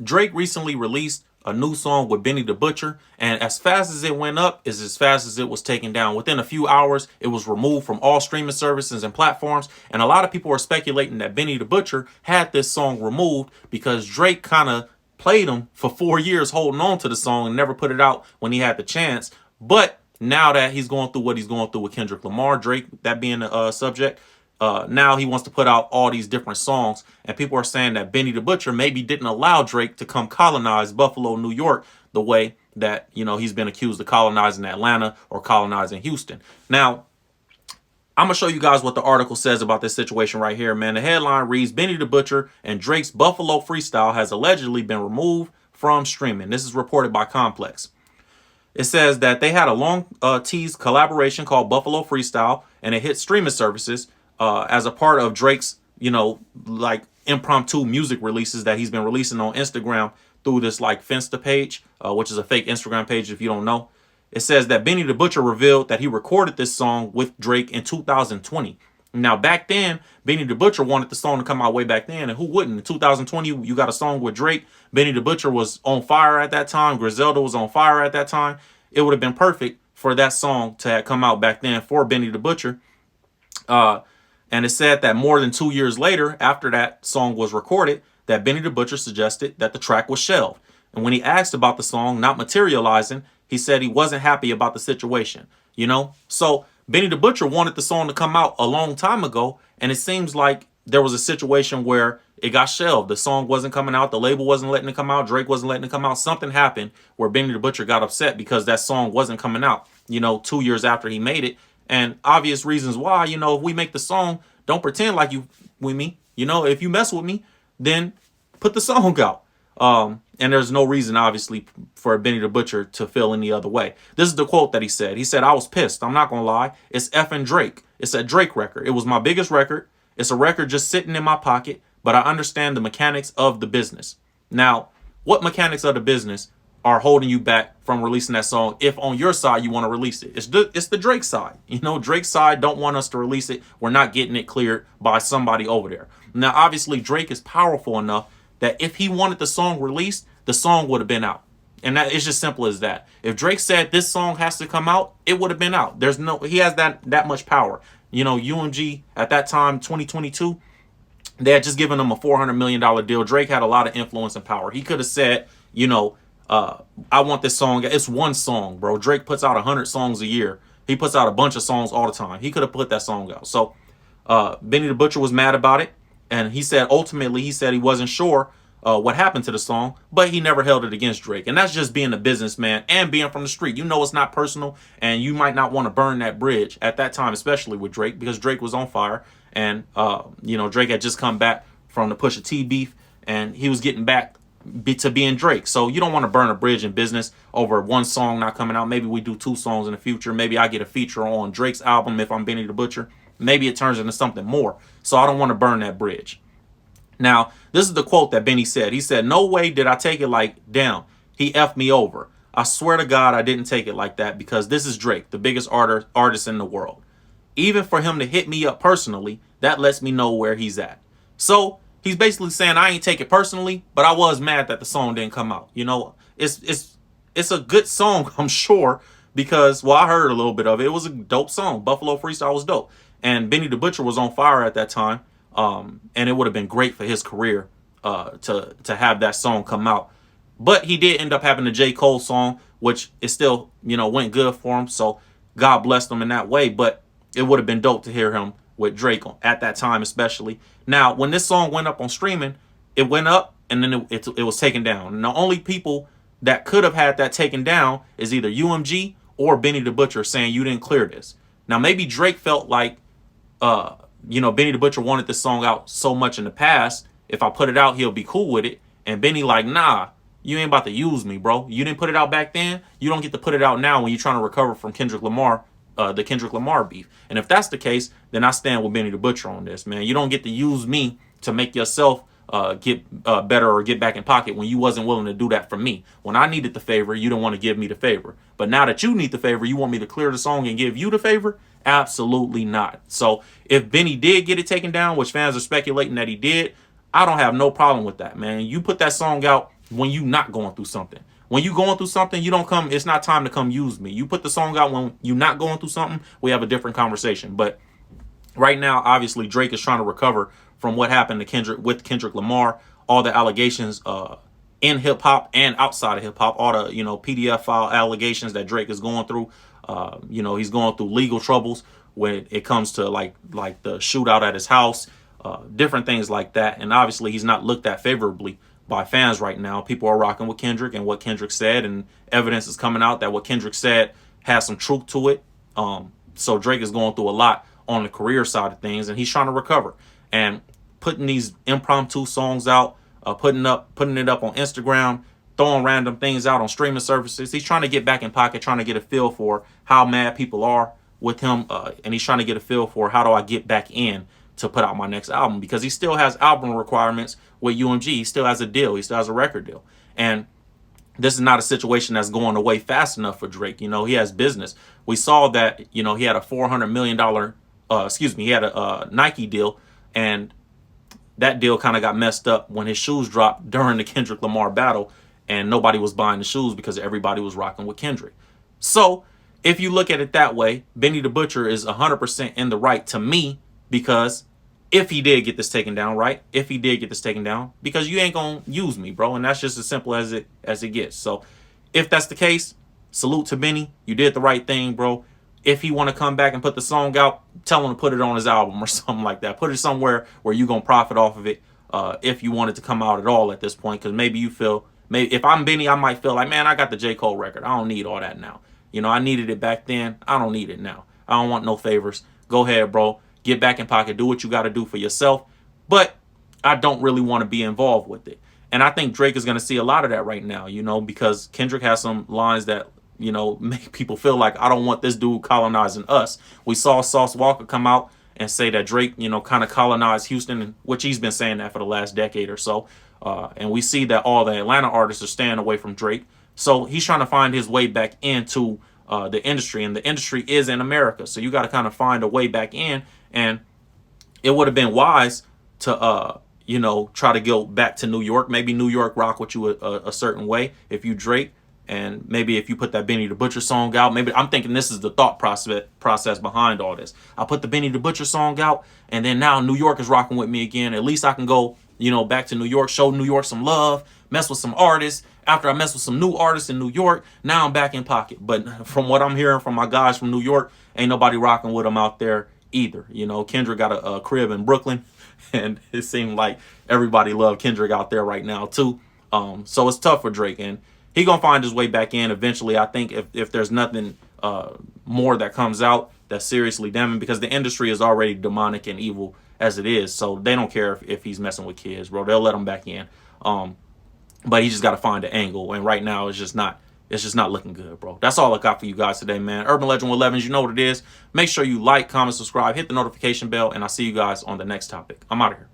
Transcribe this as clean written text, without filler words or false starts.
Drake recently released a new song with Benny the Butcher, and as fast as it went up is as fast as it was taken down. Within a few hours, it was removed from all streaming services and platforms, and a lot of people are speculating that Benny the Butcher had this song removed because Drake kind of played him for 4 years holding on to the song and never put it out when he had the chance. But now that he's going through what he's going through with Kendrick Lamar, Drake, that being the subject, now he wants to put out all these different songs, and people are saying that Benny the Butcher maybe didn't allow Drake to come colonize Buffalo, New York, the way that he's been accused of colonizing Atlanta or colonizing Houston. Now, I'm gonna show you guys what the article says about this situation right here, man. The headline reads: Benny the Butcher and Drake's Buffalo Freestyle has allegedly been removed from streaming. This is reported by Complex. It says that they had a long teased collaboration called Buffalo Freestyle, and it hit streaming services as a part of Drake's, like impromptu music releases that he's been releasing on Instagram through this like Finsta page, which is a fake Instagram page if you don't know. It says that Benny the Butcher revealed that he recorded this song with Drake in 2020. Now, back then, Benny the Butcher wanted the song to come out way back then, and who wouldn't? In 2020, you got a song with Drake. Benny the Butcher was on fire at that time. Griselda was on fire at that time. It would have been perfect for that song to have come out back then for Benny the Butcher. And it said that more than 2 years later, after that song was recorded, that Benny the Butcher suggested that the track was shelved. And when he asked about the song not materializing, he said he wasn't happy about the situation, So Benny the Butcher wanted the song to come out a long time ago, and it seems like there was a situation where it got shelved. The song wasn't coming out. The label wasn't letting it come out. Drake wasn't letting it come out. Something happened where Benny the Butcher got upset because that song wasn't coming out, 2 years after he made it. And obvious reasons why, if we make the song, don't pretend like you with me. If you mess with me, then put the song out. And there's no reason, obviously, for Benny the Butcher to feel any other way. This is the quote that he said. He said, "I was pissed. I'm not going to lie. It's effing Drake. It's a Drake record. It was my biggest record. It's a record just sitting in my pocket, but I understand the mechanics of the business." Now, what mechanics of the business are holding you back from releasing that song if on your side you want to release it? It's the Drake side. Drake's side don't want us to release it. We're not getting it cleared by somebody over there. Now, obviously, Drake is powerful enough that if he wanted the song released, the song would have been out. And that it's just simple as that. If Drake said this song has to come out, it would have been out. He has that much power. UMG at that time, 2022, they had just given him a $400 million deal. Drake had a lot of influence and power. He could have said, I want this song. It's one song, bro. Drake puts out 100 songs a year. He puts out a bunch of songs all the time. He could have put that song out. So Benny the Butcher was mad about it. And he said, ultimately, he wasn't sure what happened to the song, but he never held it against Drake. And that's just being a businessman and being from the street. It's not personal, and you might not want to burn that bridge at that time, especially with Drake, because Drake was on fire. And, Drake had just come back from the Pusha T beef, and he was getting back to being Drake. So you don't want to burn a bridge in business over one song not coming out. Maybe we do 2 songs in the future. Maybe I get a feature on Drake's album if I'm Benny the Butcher. Maybe it turns into something more. So I don't want to burn that bridge. Now, this is the quote that Benny said. He said, "No way did I take it like, damn, he effed me over. I swear to God, I didn't take it like that because this is Drake, the biggest artist in the world. Even for him to hit me up personally, that lets me know where he's at." So he's basically saying, I ain't take it personally, but I was mad that the song didn't come out. It's a good song, I'm sure, because, I heard a little bit of it. It was a dope song. Buffalo Freestyle was dope. And Benny the Butcher was on fire at that time. And it would have been great for his career to have that song come out. But he did end up having the J. Cole song, which is still, went good for him. So God blessed him in that way. But it would have been dope to hear him with Drake at that time, especially. Now, when this song went up on streaming, it went up and then it was taken down. And the only people that could have had that taken down is either UMG or Benny the Butcher saying you didn't clear this. Now, maybe Drake felt like, Benny the Butcher wanted this song out so much in the past. If I put it out, he'll be cool with it. And Benny like, nah, you ain't about to use me, bro. You didn't put it out back then. You don't get to put it out now when you're trying to recover from Kendrick Lamar, the Kendrick Lamar beef. And if that's the case, then I stand with Benny the Butcher on this, man. You don't get to use me to make yourself get better or get back in pocket when you wasn't willing to do that for me. When I needed the favor, you didn't want to give me the favor. But now that you need the favor, you want me to clear the song and give you the favor? Absolutely not. So if Benny did get it taken down, which fans are speculating that he did, I don't have no problem with that, man. You put that song out, when you not going through something. When you going through something, you don't come. It's not time to come use me. You put the song out when you not going through something. We have a different conversation. But right now, obviously, Drake is trying to recover from what happened to Kendrick Lamar, all the allegations in hip hop and outside of hip hop, all the PDF file allegations that Drake is going through. He's going through legal troubles when it comes to like the shootout at his house, different things like that. And obviously, he's not looked at favorably by fans right now. People are rocking with Kendrick and what Kendrick said, and evidence is coming out that what Kendrick said has some truth to it. So Drake is going through a lot on the career side of things, and he's trying to recover and putting these impromptu songs out, putting it up on Instagram, throwing random things out on streaming services. He's trying to get back in pocket, trying to get a feel for how mad people are with him, and he's trying to get a feel for how do I get back in to put out my next album, because he still has album requirements with UMG. He still has a deal. He still has a record deal. And this is not a situation that's going away fast enough for Drake. He has business. We saw that, he had a $400 million, he had a Nike deal, and that deal kind of got messed up when his shoes dropped during the Kendrick Lamar battle, and nobody was buying the shoes because everybody was rocking with Kendrick. So if you look at it that way, Benny the Butcher is 100% in the right to me, because if he did get this taken down, right? If he did get this taken down, because you ain't gonna use me, bro, and that's just as simple as it gets. So if that's the case, salute to Benny. You did the right thing, bro. If he want to come back and put the song out, tell him to put it on his album or something like that. Put it somewhere where you're gonna profit off of it, if you want it to come out at all at this point. Because maybe you feel, if I'm Benny, I might feel like, man, I got the J. Cole record. I don't need all that now. I needed it back then. I don't need it now. I don't want no favors. Go ahead, bro. Get back in pocket. Do what you got to do for yourself. But I don't really want to be involved with it. And I think Drake is going to see a lot of that right now, because Kendrick has some lines that, make people feel like, I don't want this dude colonizing us. We saw Sauce Walker come out and say that Drake, kind of colonized Houston, which he's been saying that for the last decade or so. And we see that all the Atlanta artists are staying away from Drake. So he's trying to find his way back into the industry, and the industry is in America. So you got to kind of find a way back in, and it would have been wise to, try to go back to New York. Maybe New York rock with you a certain way if you Drake, and maybe if you put that Benny the Butcher song out, maybe I'm thinking this is the thought process behind all this. I put the Benny the Butcher song out, and then now New York is rocking with me again. At least I can go, back to New York, show New York some love, mess with some artists. After I mess with some new artists in New York, now I'm back in pocket. But from what I'm hearing from my guys from New York, ain't nobody rocking with them out there either. Kendrick got a crib in Brooklyn, and it seemed like everybody loved Kendrick out there right now too. So it's tough for Drake, and he gonna find his way back in eventually. I think if there's nothing more that comes out that's seriously damning, because the industry is already demonic and evil as it is, so they don't care if he's messing with kids, bro. They'll let him back in. But he just got to find an angle, and right now it's just not looking good, bro. That's all I got for you guys today, man. Urban Legend with Levins, you know what it is. Make sure you like, comment, subscribe, hit the notification bell, and I'll see you guys on the next topic. I'm out of here.